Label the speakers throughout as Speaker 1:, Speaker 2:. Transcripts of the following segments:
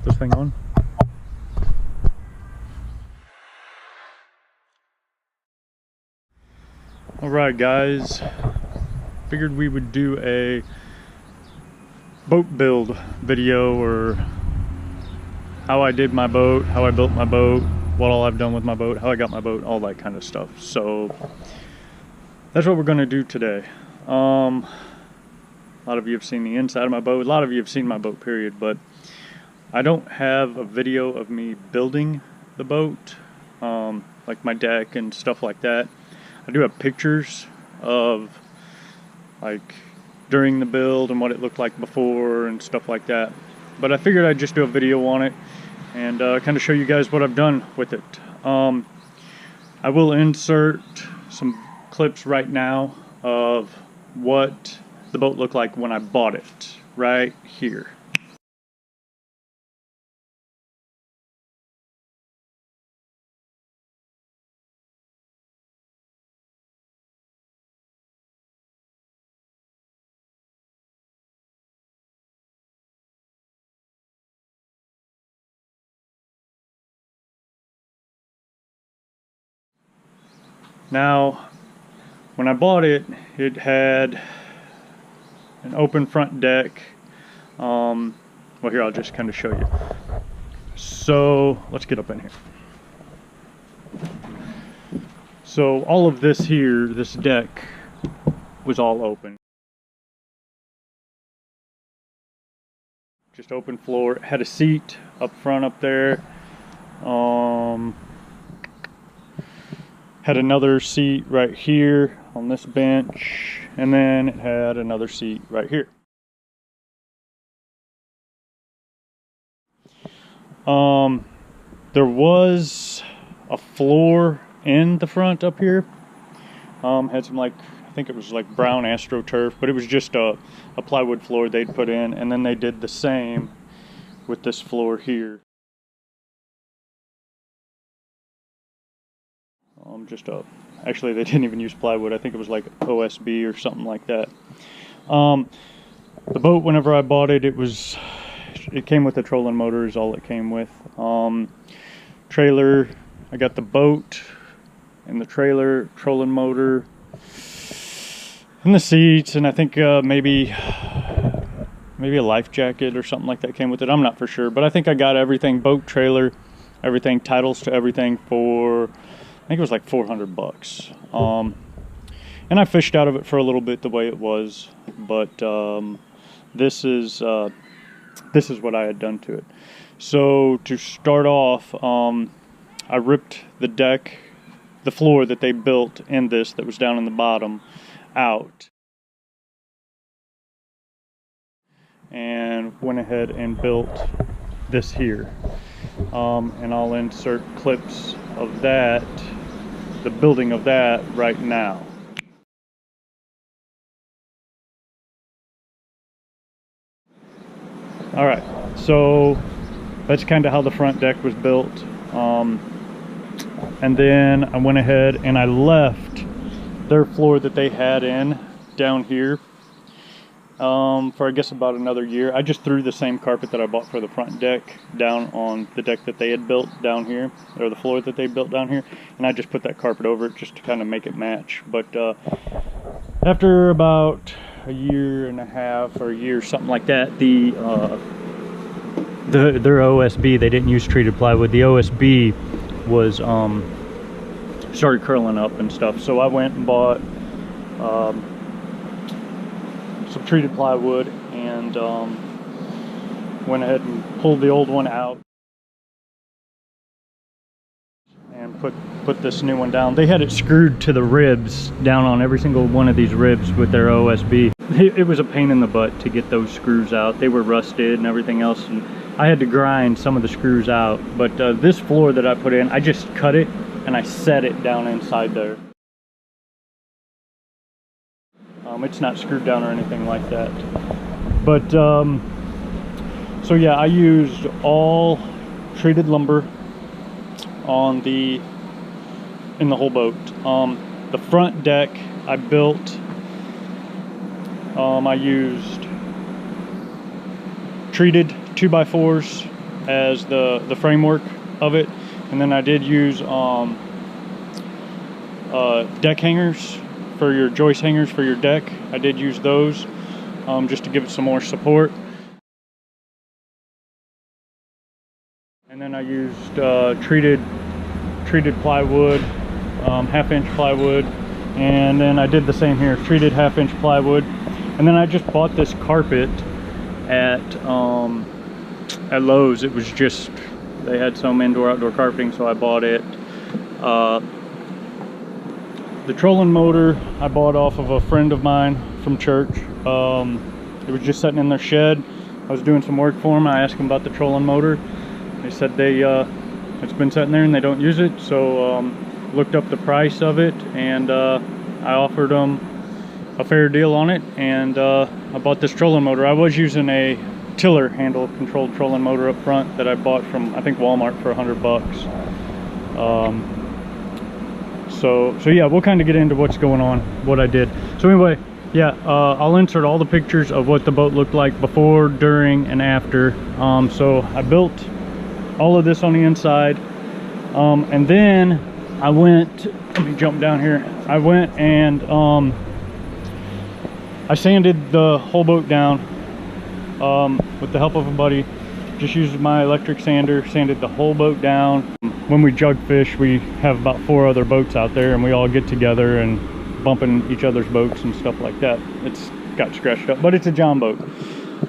Speaker 1: this thing on. Alright guys, figured we would do a boat build video, or how I did my boat, how I built my boat, what all I've done with my boat, how I got my boat, all that kind of stuff. So that's what we're going to do today. A lot of you have seen the inside of my boat, a lot of you have seen my boat period, but I don't have a video of me building the boat, like my deck and stuff like that. I do have pictures of like during the build and what it looked like before and stuff like that, but I figured I'd just do a video on it and kind of show you guys what I've done with it. I will insert some clips right now of what the boat looked like when I bought it, right here. Now, when I bought it, it had an open front deck. Well, here, I'll just kind of show you. So, let's get up in here. So, all of this here, this deck, was all open. Just open floor. It had a seat up front up there. Had another seat right here on this bench, and then it had another seat right here. There was a floor in the front up here. Had some, like, I think it was like brown AstroTurf, but it was just a plywood floor they'd put in, and then they did the same with this floor here. Actually, they didn't even use plywood. I think it was like OSB or something like that. The boat, whenever I bought it, it came with a trolling motor is all it came with. Trailer, I got the boat and the trailer, trolling motor, and the seats, and I think maybe a life jacket or something like that came with it. I'm not for sure, but I think I got everything, boat, trailer, everything, titles to everything for, I think it was like $400. And I fished out of it for a little bit the way it was, but this is what I had done to it. So to start off, I ripped the deck, the floor that they built in this that was down in the bottom, out, and went ahead and built this here. And I'll insert clips of that, the building of that, right now. Alright, so that's kind of how the front deck was built. And then I went ahead and I left their floor that they had in down here for I guess about another year. I just threw the same carpet that I bought for the front deck down on the deck that they had built down here, or the floor that they built down here, and I just put that carpet over it just to kind of make it match. But after about a year and a half or a year, something like that, their OSB, they didn't use treated plywood. The OSB was started curling up and stuff, so I went and bought some treated plywood and went ahead and pulled the old one out and put this new one down. They had it screwed to the ribs, down on every single one of these ribs with their OSB. It was a pain in the butt to get those screws out. They were rusted and everything else, and I had to grind some of the screws out. But this floor that I put in, I just cut it and I set it down inside there. It's not screwed down or anything like that. But so yeah, I used all treated lumber in the whole boat. The front deck I built, I used treated 2x4s as the framework of it. And then I did use deck hangers for your joist hangers for your deck. I did use those just to give it some more support. And then I used treated plywood, 1/2-inch plywood, and then I did the same here, treated 1/2-inch plywood. And then I just bought this carpet at Lowe's. It was just, they had some indoor-outdoor carpeting, so I bought it. The trolling motor I bought off of a friend of mine from church. It was just sitting in their shed. I was doing some work for them. I asked them about the trolling motor. They said it's been sitting there and they don't use it. So looked up the price of it, and I offered them a fair deal on it, and I bought this trolling motor. I was using a tiller handle controlled trolling motor up front that I bought from, I think, Walmart for $100. So yeah, we'll kind of get into what's going on, what I did. So anyway, yeah, I'll insert all the pictures of what the boat looked like before, during, and after. So I built all of this on the inside, and then I went, let me jump down here. I went and I sanded the whole boat down with the help of a buddy. Just used my electric sander, sanded the whole boat down. When we jug fish, we have about 4 other boats out there, and we all get together and bumping each other's boats and stuff like that. It's got scratched up, but it's a Jon Boat.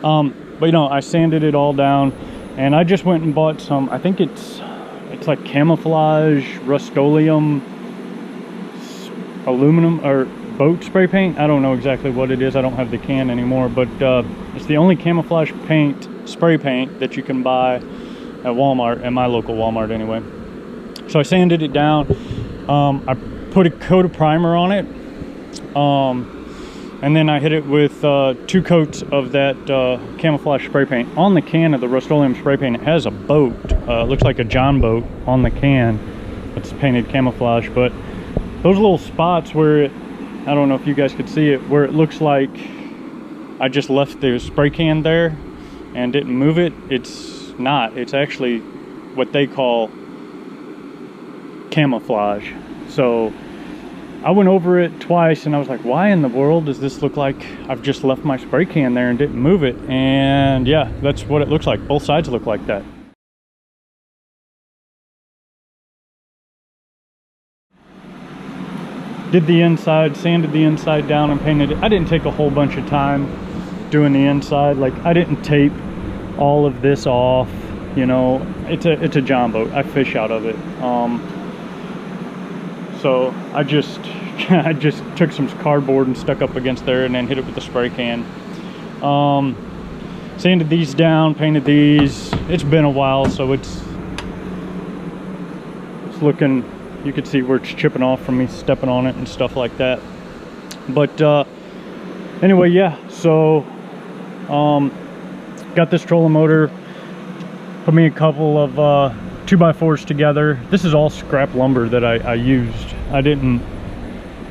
Speaker 1: But you know, I sanded it all down, and I just went and bought some, I think it's like camouflage Rust-Oleum aluminum or boat spray paint. I don't know exactly what it is. I don't have the can anymore, but it's the only camouflage paint, spray paint, that you can buy at Walmart, at my local Walmart anyway. So I sanded it down. I put a coat of primer on it, and then I hit it with 2 coats of that camouflage spray paint. On the can of the Rust-Oleum spray paint, it has a boat. It looks like a Jon Boat on the can. It's painted camouflage, but those little spots where it, I don't know if you guys could see it, where it looks like I just left the spray can there and didn't move it. It's not. It's actually what they call camouflage. So I went over it twice, and I was like, why in the world does this look like I've just left my spray can there and didn't move it? And yeah, that's what it looks like. Both sides look like that. Did the inside, sanded the inside down and painted it. I didn't take a whole bunch of time doing the inside. Like, I didn't tape all of this off, you know. It's a Jon Boat. I fish out of it. So I just took some cardboard and stuck up against there, and then hit it with the spray can. Sanded these down, painted these. It's been a while, so it's looking, you can see where it's chipping off from me stepping on it and stuff like that. But anyway, yeah, so got this trolling motor, put me a couple of 2x4s together. This is all scrap lumber that I used. I didn't,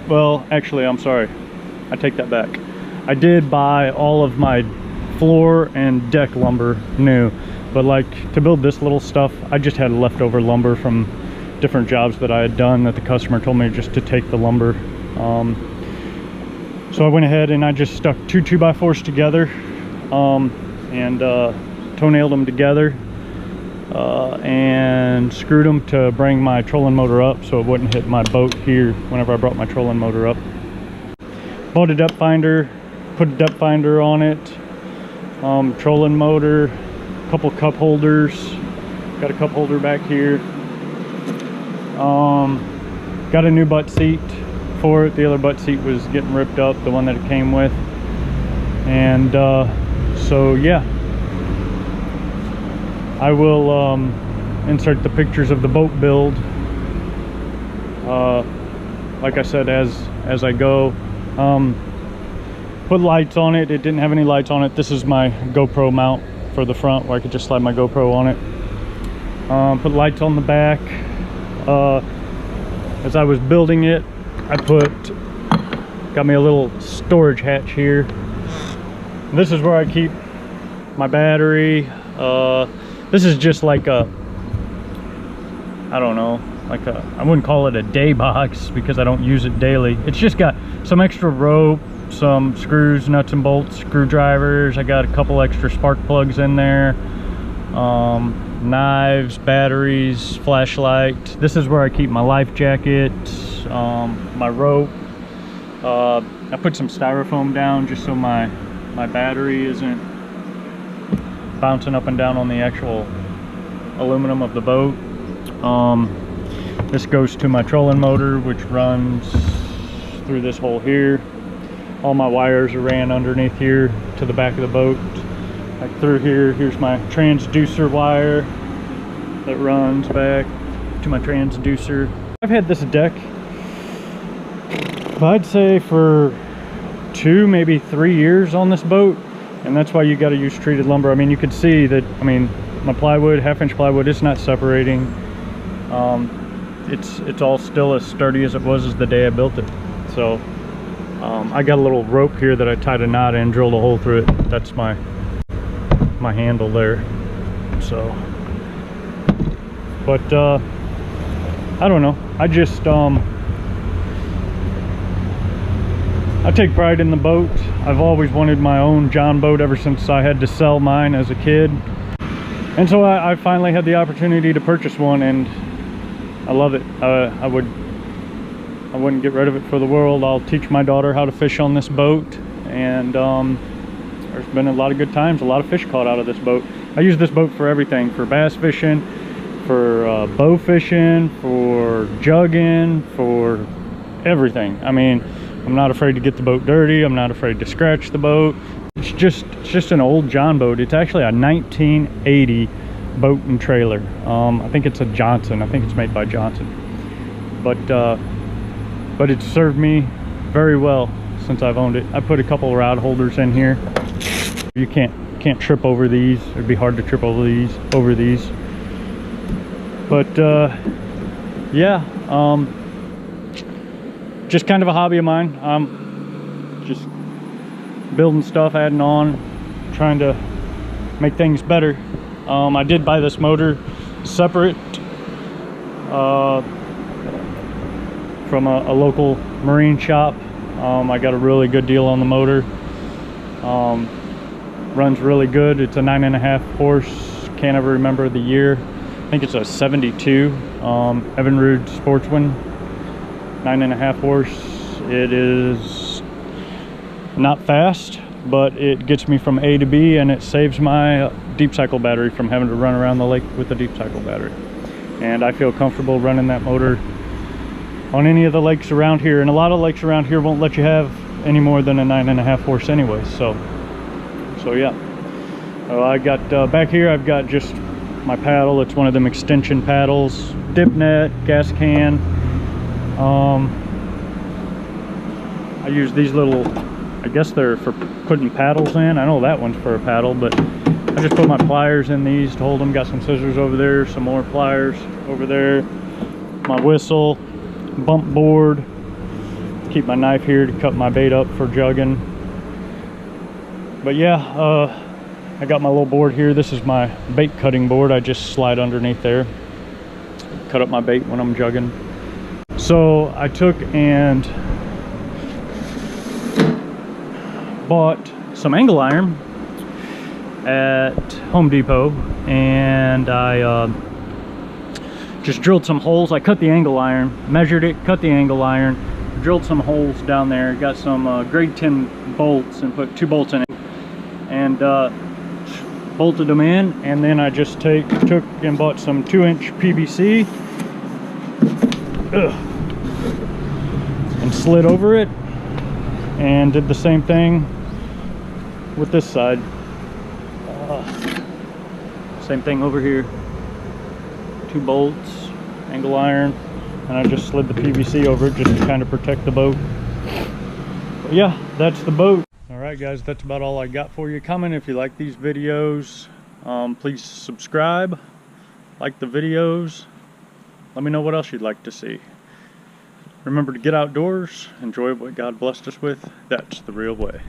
Speaker 1: well, actually, I'm sorry, I take that back. I did buy all of my floor and deck lumber new, but like to build this little stuff, I just had leftover lumber from different jobs that I had done that the customer told me just to take the lumber. So I went ahead and I just stuck 2 2x4s together and toe-nailed them together and screwed them to bring my trolling motor up so it wouldn't hit my boat here whenever I brought my trolling motor up. Bought a depth finder, put a depth finder on it, trolling motor, a couple cup holders, got a cup holder back here. Got a new butt seat for it. The other butt seat was getting ripped up, the one that it came with. And so yeah, I will insert the pictures of the boat build, like I said, as I go. Put lights on it. It didn't have any lights on it. This is my GoPro mount for the front, where I could just slide my GoPro on it. Put lights on the back. As I was building it, I got me a little storage hatch here. This is where I keep my battery, This is just like a, I don't know, like a, I wouldn't call it a day box because I don't use it daily. It's just got some extra rope, some screws, nuts and bolts, screwdrivers. I got a couple extra spark plugs in there, knives, batteries, flashlight. This is where I keep my life jacket, my rope. I put some styrofoam down just so my battery isn't bouncing up and down on the actual aluminum of the boat. This goes to my trolling motor, which runs through this hole here. All my wires are ran underneath here to the back of the boat. Like through here, here's my transducer wire that runs back to my transducer. I've had this deck, I'd say for 2, maybe 3 years on this boat, and that's why you got to use treated lumber. I mean, you could see that, I mean, my plywood, 1/2-inch plywood, it's not separating. It's all still as sturdy as it was as the day I built it. So I got a little rope here that I tied a knot in, drilled a hole through it. That's my handle there. So, but I don't know, I just I take pride in the boat. I've always wanted my own Jon Boat ever since I had to sell mine as a kid, and so I finally had the opportunity to purchase one, and I love it. I wouldn't get rid of it for the world. I'll teach my daughter how to fish on this boat, and there's been a lot of good times, a lot of fish caught out of this boat. I use this boat for everything, for bass fishing, for bow fishing, for jugging, for everything. I mean, I'm not afraid to get the boat dirty. I'm not afraid to scratch the boat. It's just an old Jon Boat. It's actually a 1980 boat and trailer. I think it's a Johnson. I think it's made by Johnson. But it's served me very well since I've owned it. I put a couple rod holders in here. You can't trip over these. It'd be hard to trip over these. But yeah, just kind of a hobby of mine. I'm just building stuff, adding on, trying to make things better. I did buy this motor separate from a local marine shop. I got a really good deal on the motor. Runs really good. It's a 9.5 horse. Can't ever remember the year. I think it's a 72 Evinrude Sportsman, 9.5 horse. It is not fast, but it gets me from A to B, and it saves my deep cycle battery from having to run around the lake with a deep cycle battery. And I feel comfortable running that motor on any of the lakes around here, and a lot of lakes around here won't let you have any more than a 9.5 horse anyway. So yeah. I got back here, I've got just my paddle. It's one of them extension paddles, dip net, gas can. I use these little, I guess they're for putting paddles in. I know that one's for a paddle, but I just put my pliers in these to hold them. Got some scissors over there, some more pliers over there, my whistle, bump board, keep my knife here to cut my bait up for jugging. But yeah, I got my little board here. This is my bait cutting board. I just slide underneath there, cut up my bait when I'm jugging. So I took and bought some angle iron at Home Depot, and I just drilled some holes. I cut the angle iron, measured it, cut the angle iron, drilled some holes down there, got some grade 10 bolts and put 2 bolts in it, and bolted them in. And then I just took and bought some 2-inch PVC and slid over it, and did the same thing with this side. Same thing over here, 2 bolts, angle iron, and I just slid the PVC over it just to kind of protect the boat. But yeah, that's the boat. Alright guys, that's about all I got for you. Comment if you like these videos. Please subscribe, like the videos. Let me know what else you'd like to see. Remember to get outdoors, enjoy what God blessed us with. That's the real way.